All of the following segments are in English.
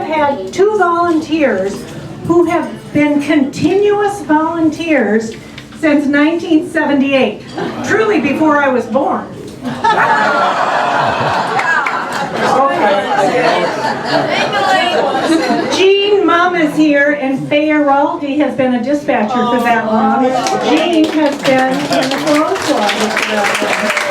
Had two volunteers who have been continuous volunteers since 1978, truly before I was born. Jean Mum is here, and Faye Araldi has been a dispatcher for that long. Jean has been in the Clothes Club for that long.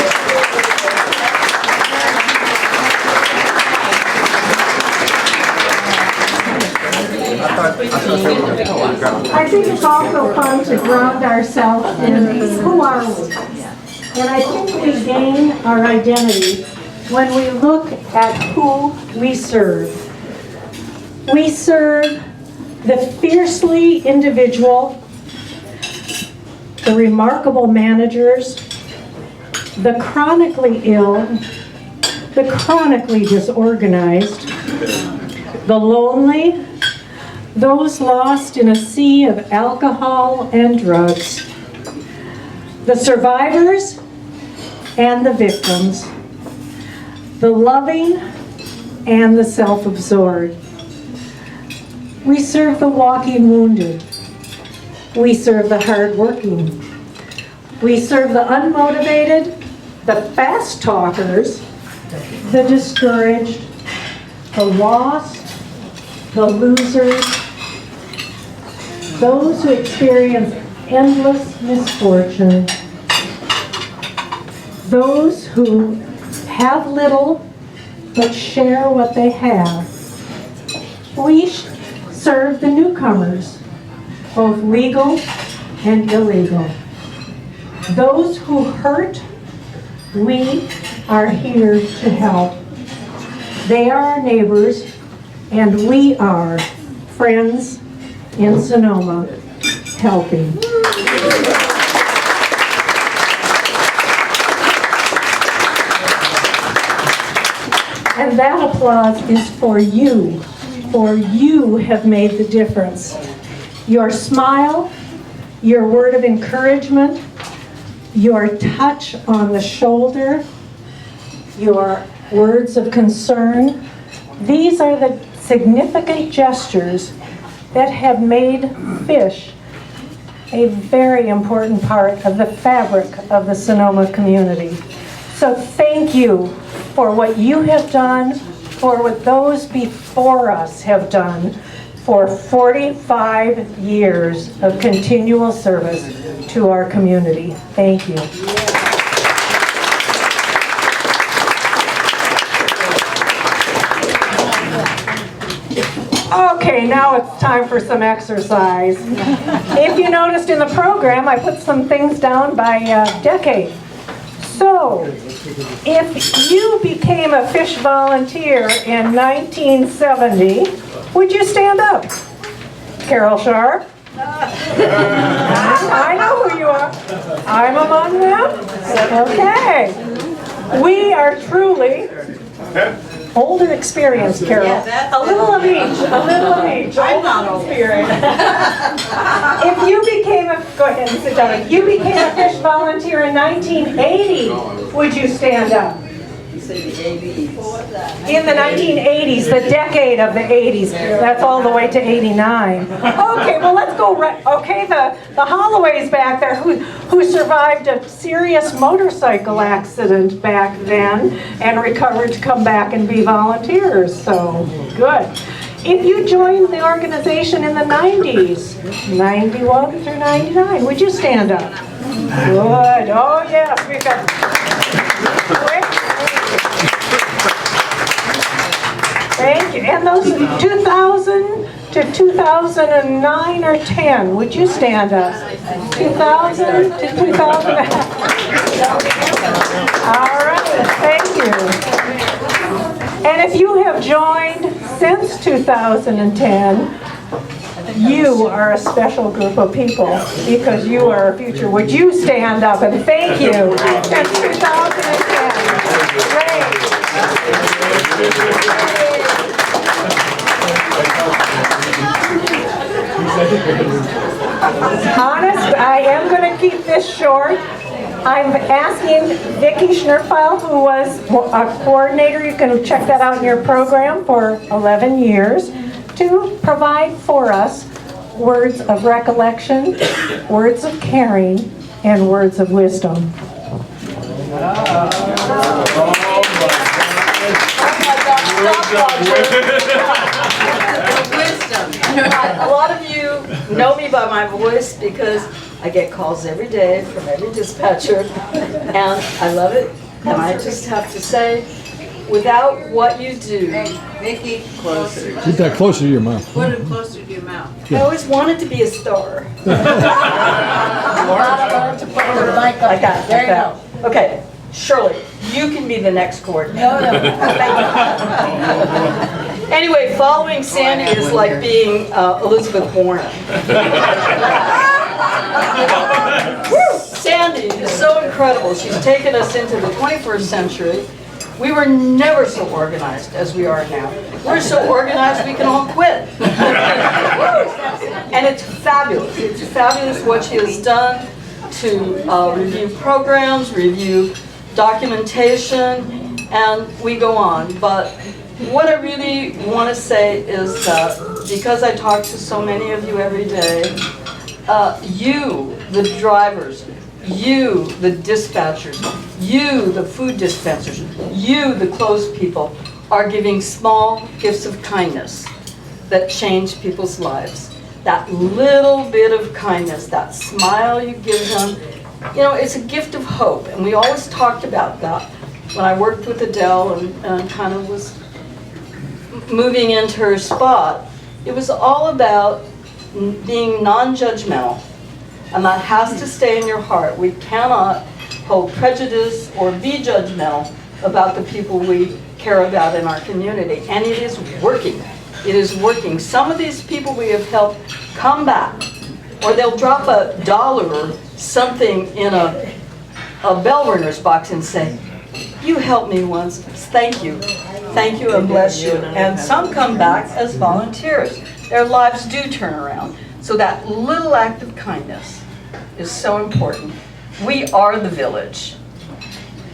I think it's also fun to ground ourselves in who are we. And I think we gain our identity when we look at who we serve. We serve the fiercely individual, the remarkable managers, the chronically ill, the chronically disorganized, the lonely, those lost in a sea of alcohol and drugs, the survivors and the victims, the loving and the self-absorbed. We serve the walking wounded. We serve the hardworking. We serve the unmotivated, the fast talkers, the discouraged, the lost, the losers, those who experience endless misfortune, those who have little but share what they have. We serve the newcomers, both legal and illegal. Those who hurt, we are here to help. They are our neighbors, and we are friends in Sonoma helping. And that applause is for you, for you have made the difference. Your smile, your word of encouragement, your touch on the shoulder, your words of concern, these are the significant gestures that have made fish a very important part of the fabric of the Sonoma community. So thank you for what you have done for what those before us have done for 45 years of continual service to our community. Thank you. Okay, now it's time for some exercise. If you noticed in the program, I put some things down by decade. So, if you became a fish volunteer in 1970, would you stand up? Carol Sharp? I know who you are. I'm among them? Okay. We are truly old and experienced, Carol. A little of each, a little of each. I'm not old. If you became a, go ahead and sit down. If you became a fish volunteer in 1980, would you stand up? In the 1980s, the decade of the 80s. That's all the way to 89. Okay, well let's go right, okay, the Holloway's back there who survived a serious motorcycle accident back then and recovered to come back and be volunteers, so good. If you joined the organization in the 90s, 91 through 99, would you stand up? Good, oh yes, we've got, thank you. And those 2000 to 2009 or 10, would you stand up? 2000 to 2000. All right, thank you. And if you have joined since 2010, you are a special group of people because you are our future. Would you stand up and thank you? Since 2010. Great. Honest, I am going to keep this short. I'm asking Vicki Schnurfile, who was a coordinator, you can check that out in your program, for 11 years, to provide for us words of recollection, words of caring, and words of wisdom. A lot of you know me by my voice because I get calls every day from every dispatcher, and I love it. And I just have to say, without what you do, Vicki, closer. Get that closer to your mouth. Put it closer to your mouth. I always wanted to be a star. Like that. There you go. Okay, Shirley, you can be the next coordinator. Anyway, following Sandy is like being Elizabeth Warren. Sandy is so incredible. She's taken us into the 21st century. We were never so organized as we are now. We're so organized we can all quit. And it's fabulous. It's fabulous what she has done to review programs, review documentation, and we go on. But what I really want to say is that because I talk to so many of you every day, you, the drivers, you, the dispatchers, you, the food dispensers, you, the clothes people, are giving small gifts of kindness that change people's lives. That little bit of kindness, that smile you give them, you know, it's a gift of hope. And we always talked about that when I worked with Adele and kind of was moving into her spot. It was all about being non-judgmental. And that has to stay in your heart. We cannot hold prejudice or be judgmental about the people we care about in our community. And it is working. It is working. Some of these people we have helped come back, or they'll drop $1 or something in a bell ringer's box and say, "You helped me once. Thank you. Thank you and bless you." And some come back as volunteers. Their lives do turn around. So that little act of kindness is so important. We are the village.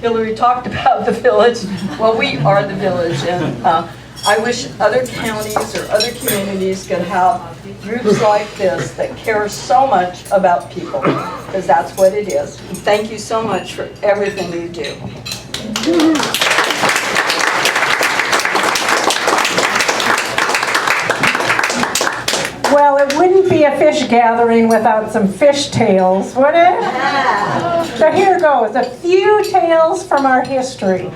Hillary talked about the village. Well, we are the village, and I wish other counties or other communities could have groups like this that care so much about people, because that's what it is. And thank you so much for everything you do. wouldn't be a fish gathering without some fish tales, would it? So here goes, a few tales from our history.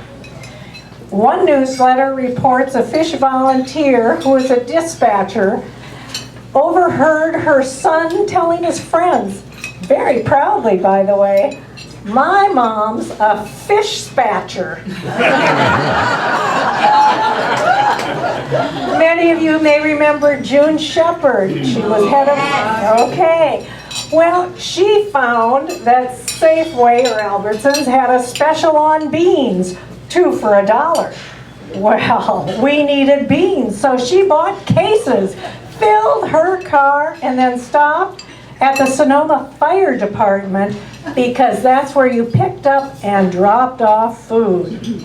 One newsletter reports a fish volunteer who is a dispatcher overheard her son telling his friends, very proudly by the way, "My mom's a fish spatcher." Many of you may remember June Shepard. She was head of, okay. Well, she found that Safeway or Albertsons had a special on beans, 2 for $1. Well, we needed beans, so she bought cases, filled her car, and then stopped at the Sonoma Fire Department because that's where you picked up and dropped off food.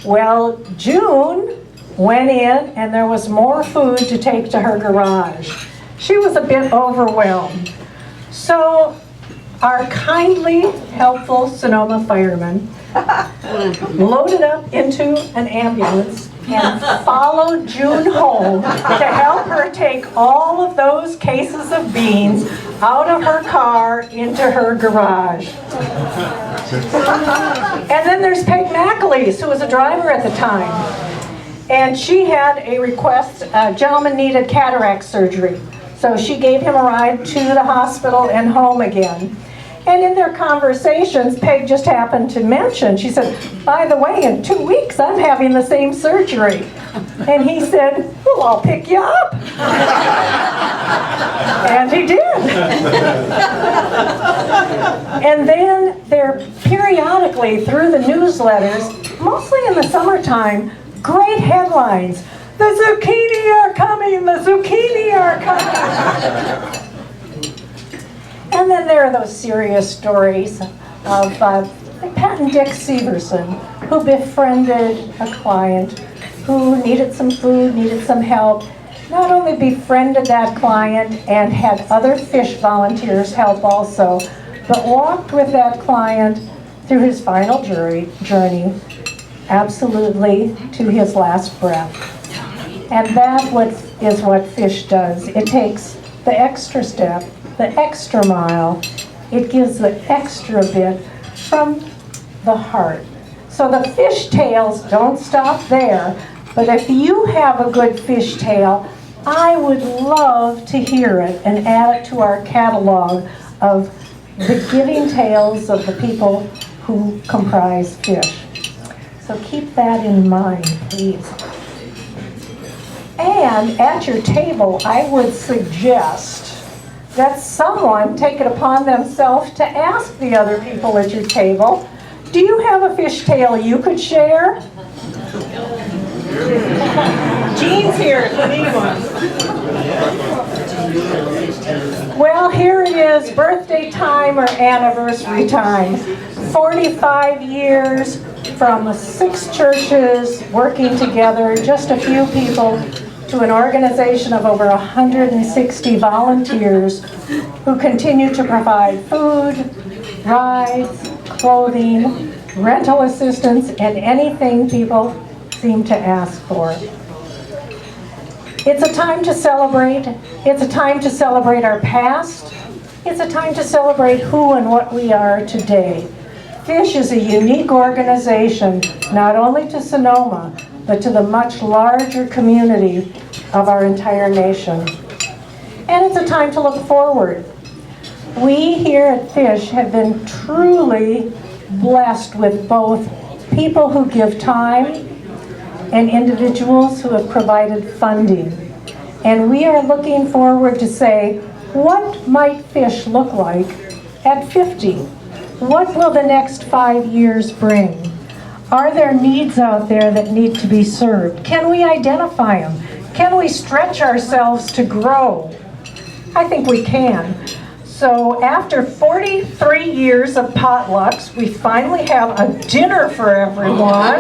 Well, June went in and there was more food to take to her garage. She was a bit overwhelmed. So our kindly, helpful Sonoma firemen loaded up into an ambulance and followed June home to help her take all of those cases of beans out of her car into her garage. And then there's Peg McAleese, who was a driver at the time. And she had a request, a gentleman needed cataract surgery. So she gave him a ride to the hospital and home again. And in their conversations, Peg just happened to mention, she said, "By the way, in 2 weeks, I'm having the same surgery." And he said, "Well, I'll pick you up." And he did. And then there periodically through the newsletters, mostly in the summertime, great headlines. "The zucchini are coming, the zucchini are coming." And then there are those serious stories of like Pat and Dick Severson, who befriended a client who needed some food, needed some help. Not only befriended that client and had other fish volunteers help also, but walked with that client through his final journey, absolutely to his last breath. And that is what fish does. It takes the extra step, the extra mile. It gives the extra bit from the heart. So the fish tales don't stop there, but if you have a good fish tale, I would love to hear it and add it to our catalog of the giving tales of the people who comprise fish. So keep that in mind, please. And at your table, I would suggest that someone take it upon themselves to ask the other people at your table, "Do you have a fish tale you could share?" Jean's here if you need one. Well, here it is, birthday time or anniversary time. 45 years from 6 churches working together, just a few people, to an organization of over 160 volunteers who continue to provide food, rides, clothing, rental assistance, and anything people seem to ask for. It's a time to celebrate. It's a time to celebrate our past. It's a time to celebrate who and what we are today. Fish is a unique organization, not only to Sonoma, but to the much larger community of our entire nation. And it's a time to look forward. We here at Fish have been truly blessed with both people who give time and individuals who have provided funding. And we are looking forward to say, what might Fish look like at 50? What will the next 5 years bring? Are there needs out there that need to be served? Can we identify them? Can we stretch ourselves to grow? I think we can. So after 43 years of potlucks, we finally have a dinner for everyone.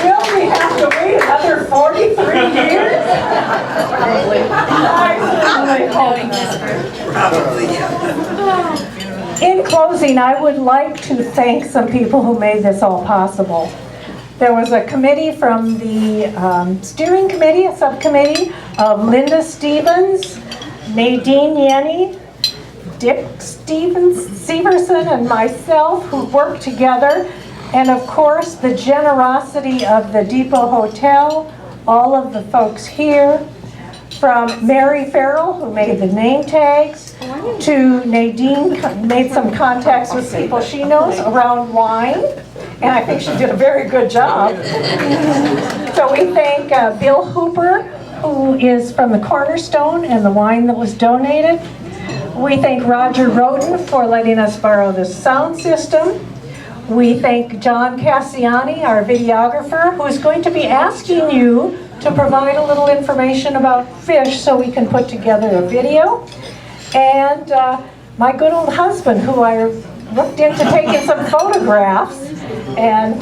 Will we have to wait another 43 years? I certainly hope not. In closing, I would like to thank some people who made this all possible. There was a committee from the steering committee, a subcommittee of Linda Stevens, Nadine Yenny, Dick Severson, and myself who worked together. And of course, the generosity of the Depot Hotel, all of the folks here, from Mary Farrell, who made the name tags, to Nadine, made some contacts with people she knows around wine, and I think she did a very good job. So we thank Bill Hooper, who is from the Cornerstone and the wine that was donated. We thank Roger Roden for letting us borrow the sound system. We thank John Cassiani, our videographer, who is going to be asking you to provide a little information about fish so we can put together a video. And my good old husband, who I looked into taking some photographs. And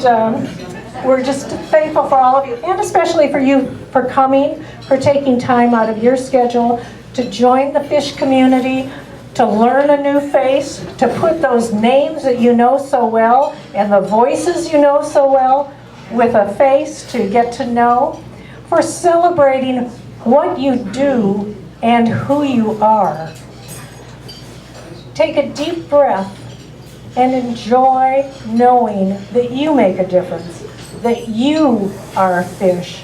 we're just thankful for all of you, and especially for you for coming, for taking time out of your schedule to join the fish community, to learn a new face, to put those names that you know so well and the voices you know so well with a face to get to know, for celebrating what you do and who you are. Take a deep breath and enjoy knowing that you make a difference, that you are a fish,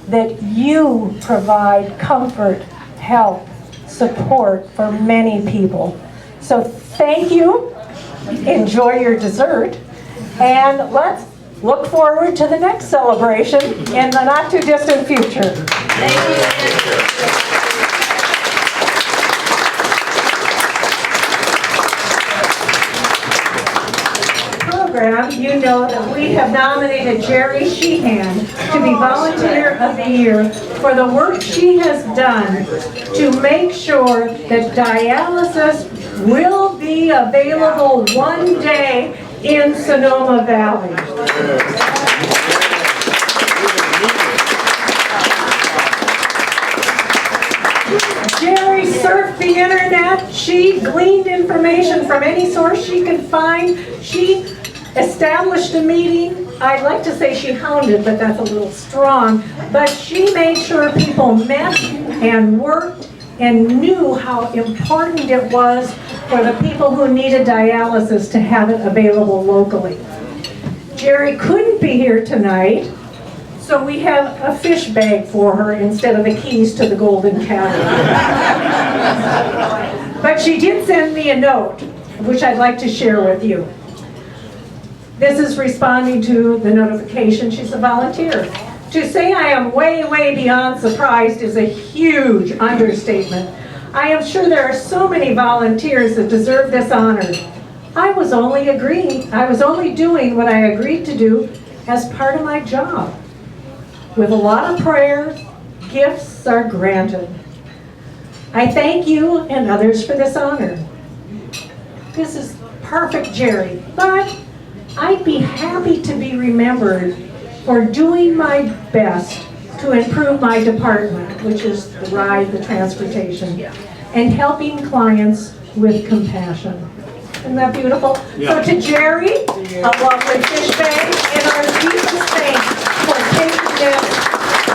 that you provide comfort, help, support for many people. So thank you, enjoy your dessert, and let's look forward to the next celebration in the not too distant future. Thank you. You know that we have nominated Jerry Sheehan to be Volunteer of the Year for the work she has done to make sure that dialysis will be available one day in Sonoma Valley. Jerry surfed the internet. She gleaned information from any source she could find. She established a meeting. I'd like to say she hounded, but that's a little strong. But she made sure people met and worked and knew how important it was for the people who needed dialysis to have it available locally. Jerry couldn't be here tonight, so we have a fish bag for her instead of the keys to the Golden Cabin. But she did send me a note, which I'd like to share with you. This is responding to the notification. She's a volunteer. To say I am way, way beyond surprised is a huge understatement. I am sure there are so many volunteers that deserve this honor. I was only doing what I agreed to do as part of my job. With a lot of prayer, gifts are granted. I thank you and others for this honor. This is perfect, Jerry, but I'd be happy to be remembered for doing my best to improve my department, which is the ride, the transportation, and helping clients with compassion. Isn't that beautiful? Yeah. So to Jerry, a lovely fish bag, and our deepest thanks for taking this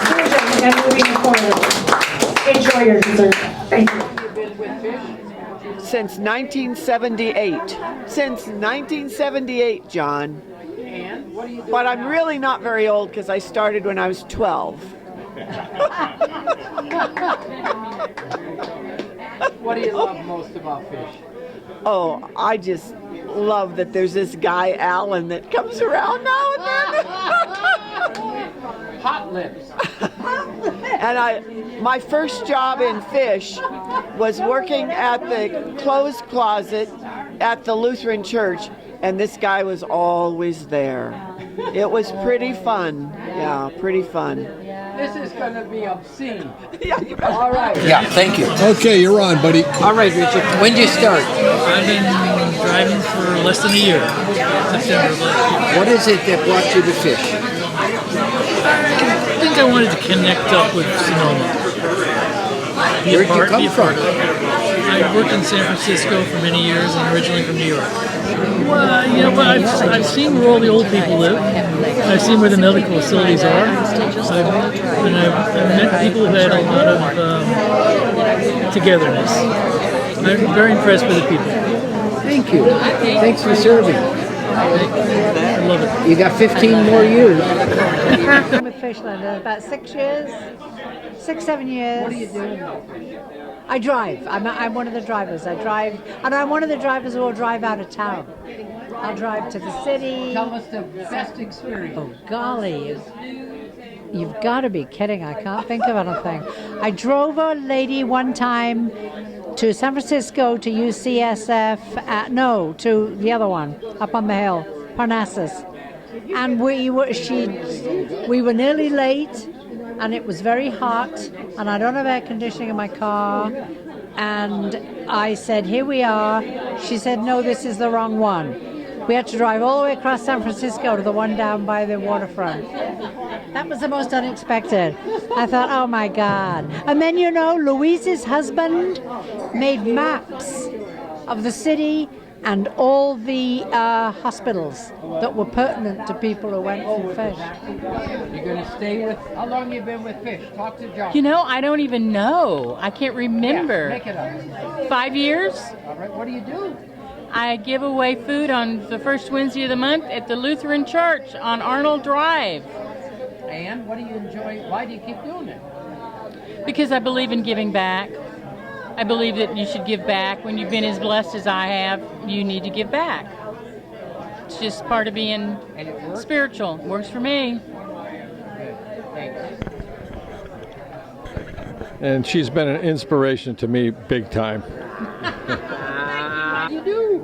vision and moving forward. Enjoy your dessert. Thank you. Since 1978. Since 1978, John. And what do you do? But I'm really not very old because I started when I was 12. What do you love most about fish? Oh, I just love that there's this guy, Alan, that comes around now and then. Hot lips. And my first job in fish was working at the clothes closet at the Lutheran church, and this guy was always there. It was pretty fun. Yeah, pretty fun. This is going to be obscene. Yeah, you bet. All right. Yeah, thank you. Okay, you're on, buddy. All right, Richard. When did you start? I've been driving for less than a year. September of last year. What is it that brought you to fish? I think I wanted to connect up with Sonoma. Where'd you come from? I worked in San Francisco for many years and originally from New York. Well, you know, but I've seen where all the old people live. I've seen where the medical facilities are. I've met people who had a lot of togetherness. I'm very impressed with the people. Thank you. Thanks for serving. I love it. You got 15 more years. I'm with Fishland about 6 years, 7 years. What do you do? I drive. I'm one of the drivers. I drive, and I'm one of the drivers who will drive out of town. I'll drive to the city. Tell us the best experience. Oh golly, you've got to be kidding! I can't think of anything. I drove a lady one time to San Francisco to UCSF. No, to the other one up on the hill, Parnassus, and we were nearly late. And it was very hot, and I don't have air conditioning in my car. And I said, here we are. She said, no, this is the wrong one. We had to drive all the way across San Francisco to the one down by the waterfront. That was the most unexpected. I thought, oh my God. And then, you know, Louise's husband made maps of the city and all the hospitals that were pertinent to people who went for fish. You're going to stay with, how long you been with fish? Talk to John. You know, I don't even know. I can't remember. Make it up. 5 years? All right, what do you do? I give away food on the first Wednesday of the month at the Lutheran Church on Arnold Drive. And what do you enjoy? Why do you keep doing it? Because I believe in giving back. I believe that you should give back. When you've been as blessed as I have, you need to give back. It's just part of being And it works? spiritual. Works for me. Thanks. And she's been an inspiration to me big time. You do.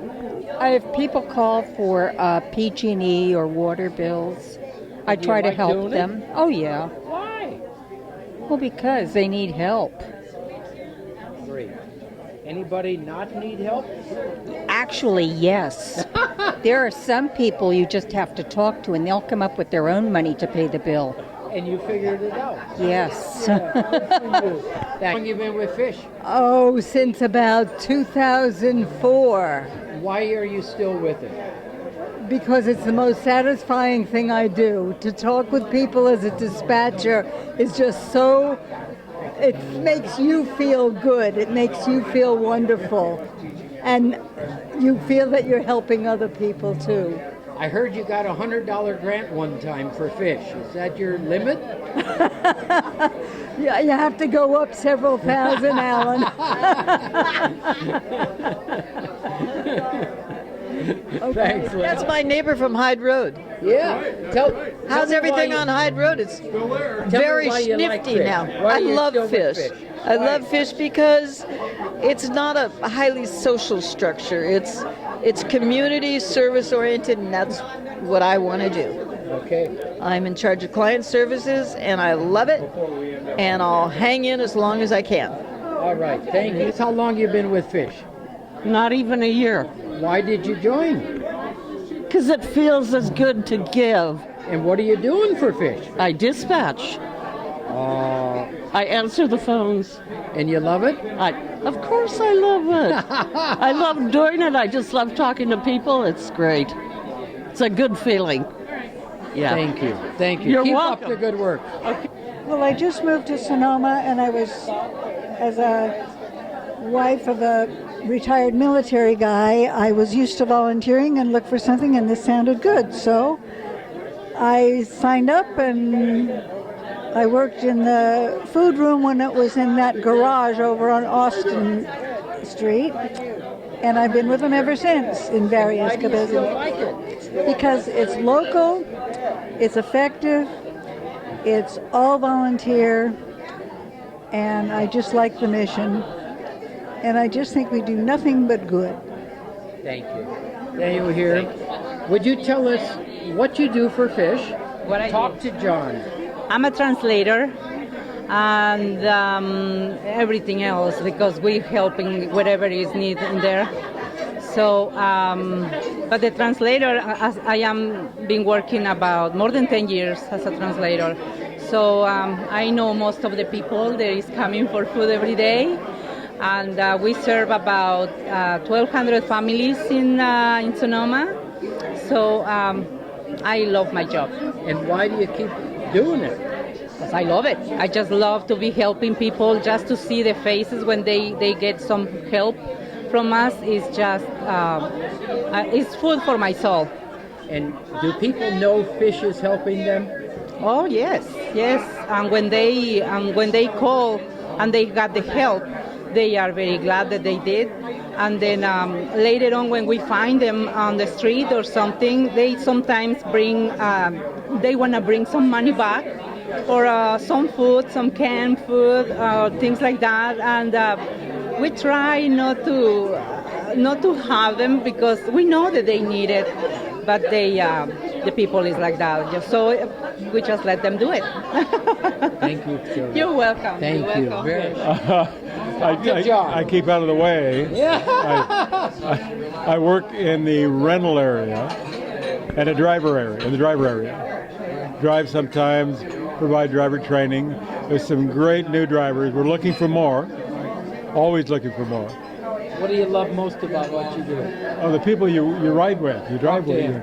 If people call for PG&E or water bills, I try to like help doing it? them. Oh yeah. Why? Well, because they need help. Great. Anybody not need help? Actually, yes. There are some people you just have to talk to, and they'll come up with their own money to pay the bill. And you figured it out. Yes. How long you been with fish? Oh, since about 2004. Why are you still with it? Because it's the most satisfying thing I do. To talk with people as a dispatcher is just so, it makes you feel good. It makes you feel wonderful. And you feel that you're helping other people too. I heard you got a $100 grant one time for fish. Is that your limit? Yeah, you have to go up several thousand, Alan. Thanks, Lynn. That's my neighbor from Hyde Road. Yeah. How's everything on Hyde Road? It's very why you like snifty fish. now. Why I are you love still with fish. fish? I Why? love fish because it's not a highly social structure. It's community service oriented, and that's what I want to do. Okay. I'm in charge of client services, and I love it, and I'll hang in as long as I can. All right. Thank you. How long you been with fish? Not even a year, Why did you join? because it feels as good to give. And what are you doing for fish? I dispatch. I answer the phones. And you love it? Of course I love it. I love doing it. I just love talking to people. It's great. It's a good feeling. Yeah. Thank you. Thank you. You're Keep welcome. up the good work. Well, I just moved to Sonoma, and I was, as a wife of a retired military guy, I was used to volunteering and look for something, and this sounded good. So I signed up, and I worked in the food room when it was in that garage over on Austin Street, and I've been with them ever since in various capacities. Like it? Because it's local, it's effective, it's all volunteer, and I just like the mission. And I just think we do nothing but good. Thank you. Daniel here. Would you tell us what you do for fish? Talk to John. I'm a translator and everything else because we're helping whatever is needed in there. So, but the translator, I am been working about more than 10 years as a translator. So I know most of the people that is coming for food every day. And we serve about 1,200 families in Sonoma. So I love my job. And why do you keep doing it? Because I love it. I just love to be helping people. Just to see their faces when they get some help from us is just, it's food for my soul. And do people know Fish is helping them? Oh yes, yes. And when they call and they got the help, they are very glad that they did. And then later on, when we find them on the street or something, they sometimes bring. They want to bring some money back, or some food, some canned food, things like that. And we try not to have them because we know that they need it, but the people is like that. So we just let them do it. Thank you, Joe. You're welcome. Thank You're you welcome. very I keep out of the way. Yeah. I work in the rental area and in the driver area. Drive sometimes, provide driver training. There's some great new drivers. We're looking for more. Always looking for more. What do you love most about what you do? Oh, the people you ride with, you drive with.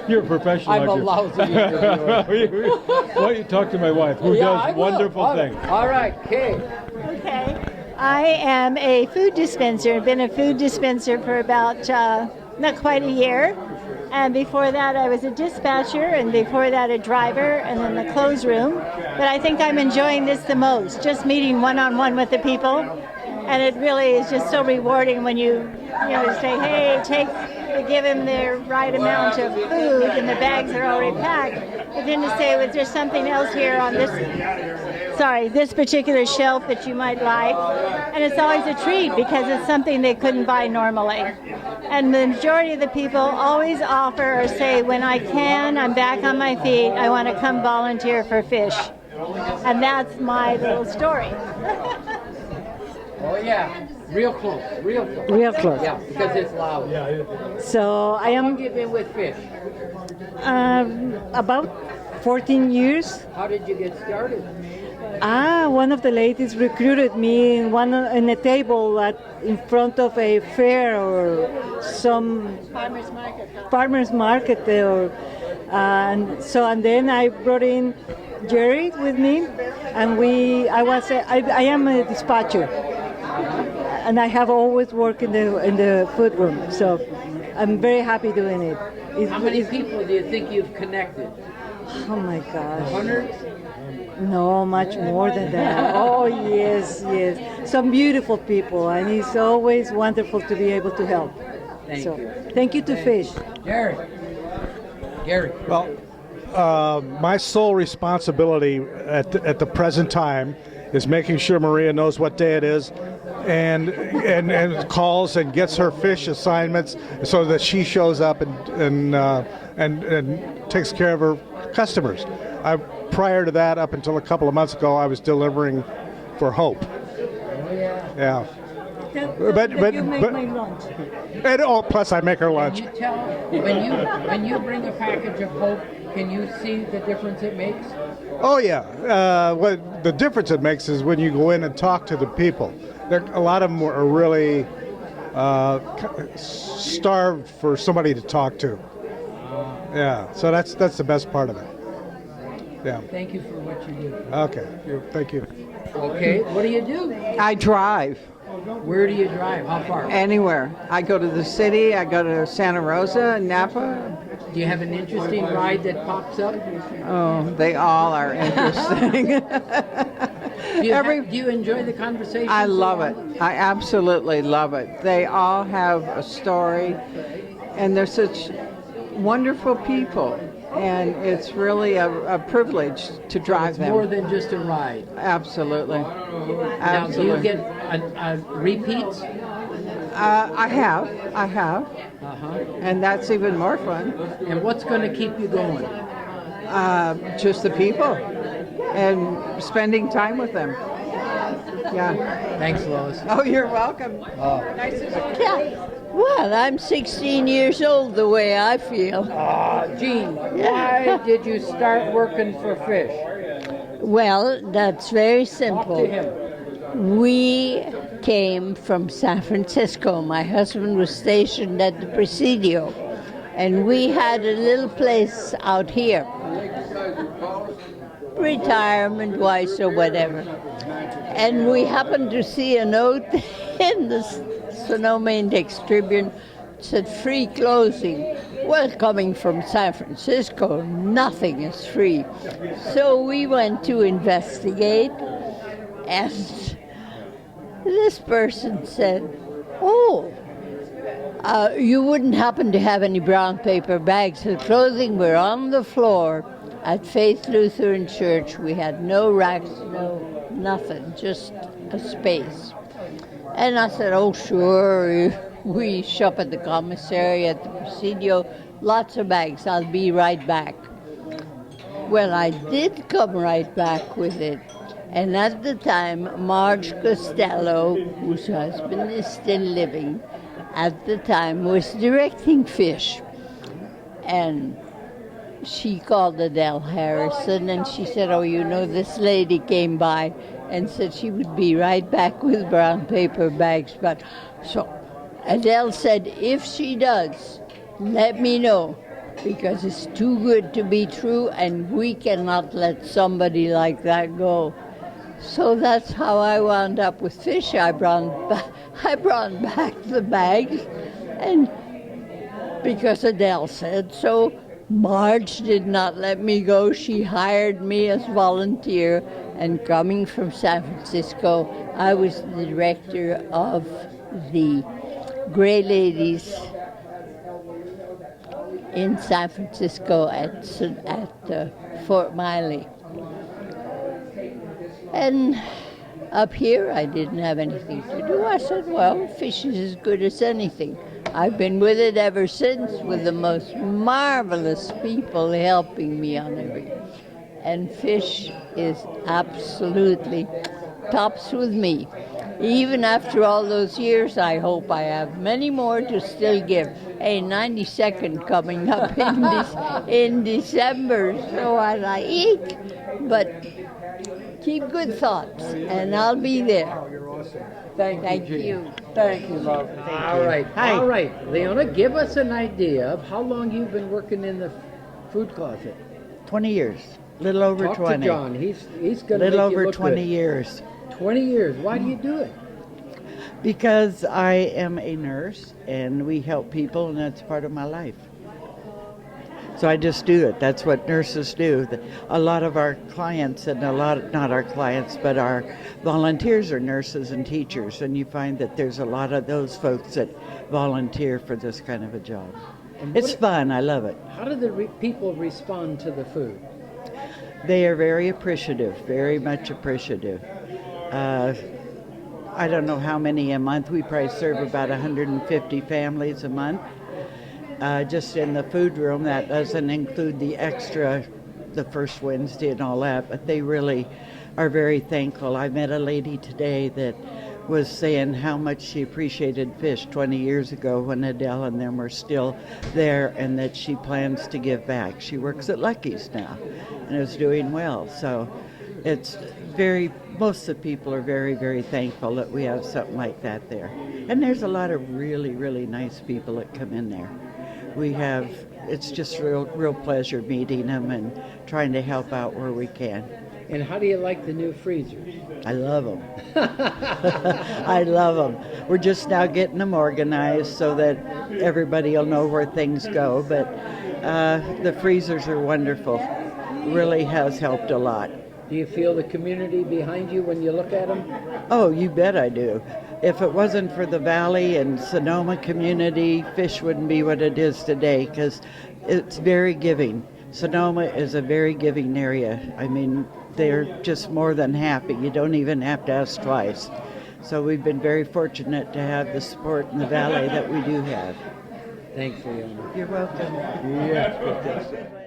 You're a professional. I'm a aren't you? lousy interviewer. Why don't you talk to my wife, who does wonderful things? All right, Kay. Okay. I am a food dispenser. I've been a food dispenser for about not quite a year. And before that, I was a dispatcher, and before that, a driver, and then the clothes room. But I think I'm enjoying this the most, just meeting one-on-one with the people. And it really is just so rewarding when you say, hey, give them their right amount of food, and the bags are already packed. But then to say, was there something else here on this particular shelf that you might like? And it's always a treat because it's something they couldn't buy normally. And the majority of the people always offer or say, when I can, I'm back on my feet, I want to come volunteer for Fish. And that's my little story. Oh yeah, real close. Real close. Yeah, because it's loud. So I How am long have you been with Fish? about 14 years. How did you get started? One of the ladies recruited me in a table in front of a fair or some farmers market and then I brought in Jerry with me, and I am a dispatcher, and I have always worked in the food room, so I'm very happy doing it. How many people do you think you've connected? Oh my gosh. Hundreds? No, much more than that. Oh, yes. Some beautiful people, and it's always wonderful to be able to help. Thank you. Thank you to Fish. Gary. Well, my sole responsibility at the present time is making sure Maria knows what day it is, and calls and gets her fish assignments so that she shows up and takes care of her customers. Prior to that, up until a couple of months ago, I was delivering for Hope. Yeah. But you make my lunch. And plus I make her lunch. Can you tell when you bring a package of Hope, can you see the difference it makes? Oh yeah. What the difference it makes is when you go in and talk to the people. A lot of them are really starved for somebody to talk to. Yeah. So that's the best part of it. Yeah. Thank you for what you do. Okay. Thank you. Okay. What do you do? I drive. Where do you drive? How far? Anywhere. I go to the city, I go to Santa Rosa, Napa. Do you have an interesting ride that pops up? Oh, they all are interesting. Do you enjoy the conversation? I love it. I absolutely love it. They all have a story, and they're such wonderful people. And it's really a privilege to drive them. It's more than just a ride. Absolutely. Now, do you get repeats? I have. And that's even more fun. And what's going to keep you going? Just the people and spending time with them. Yeah. Thanks, Lois. Oh, you're welcome. Nice to meet you. Yeah. Well, I'm 16 years old the way I feel. Jean, why did you start working for Fish? Well, that's very Talk simple. to him. We came from San Francisco. My husband was stationed at the Presidio, and we had a little place out here, retirement-wise or whatever. And we happened to see a note in the Sonoma Index Tribune said free closing. Well, coming from San Francisco, nothing is free. So we went to investigate, and this person said, oh, you wouldn't happen to have any brown paper bags. The clothing were on the floor at Faith Lutheran Church. We had no racks, no nothing, just a space. And I said, oh, sure, we shop at the commissary, at the Presidio, lots of bags, I'll be right back. Well, I did come right back with it. And at the time, Marge Costello, whose husband is still living, at the time was directing Fish. And she called Adele Harrison and she said, oh, you know, this lady came by and said she would be right back with brown paper bags. But so Adele said, if she does, let me know, because it's too good to be true and we cannot let somebody like that go. So that's how I wound up with Fish. I brought back the bags, and because Adele said so. Marge did not let me go. She hired me as volunteer, and coming from San Francisco, I was the director of the Gray Ladies in San Francisco at Fort Miley. And up here, I didn't have anything to do. I said, well, Fish is as good as anything. I've been with it ever since, with the most marvelous people helping me on everything. And Fish is absolutely tops with me. Even after all those years, I hope I have many more to still give. Hey, 92nd coming up in December, so I like, but keep good thoughts, and I'll be there. Thank you. Thank you, love. All right. Hi. All right. Leona, give us an idea of how long you've been working in the food closet. 20 years. Little over Talk 20. to John. He's going to Little make you over look 20 good. years. 20 years. Why do you do it? Because I am a nurse and we help people, and that's part of my life. So I just do it. That's what nurses do. A lot of our clients, and not our clients, but our volunteers are nurses and teachers, and you find that there's a lot of those folks that volunteer for this kind of a job. It's fun. I love it. How do the people respond to the food? They are very appreciative, very much appreciative. I don't know how many a month. We probably serve about 150 families a month. Just in the food room. That doesn't include the extra, the first Wednesday and all that, but they really are very thankful. I met a lady today that was saying how much she appreciated Fish 20 years ago when Adele and them were still there, and that she plans to give back. She works at Lucky's now and is doing well. So it's most of the people are very, very thankful that we have something like that there. And there's a lot of really, really nice people that come in there. It's just real pleasure meeting them and trying to help out where we can. And how do you like the new freezers? I love them. I love them. We're just now getting them organized so that everybody will know where things go. But the freezers are wonderful. Really has helped a lot. Do you feel the community behind you when you look at them? Oh, you bet I do. If it wasn't for the Valley and Sonoma community, Fish wouldn't be what it is today, because it's very giving. Sonoma is a very giving area. I mean, they're just more than happy. You don't even have to ask twice. So we've been very fortunate to have the support in the Valley that we do have. Thanks, Leona. You're welcome. Yeah.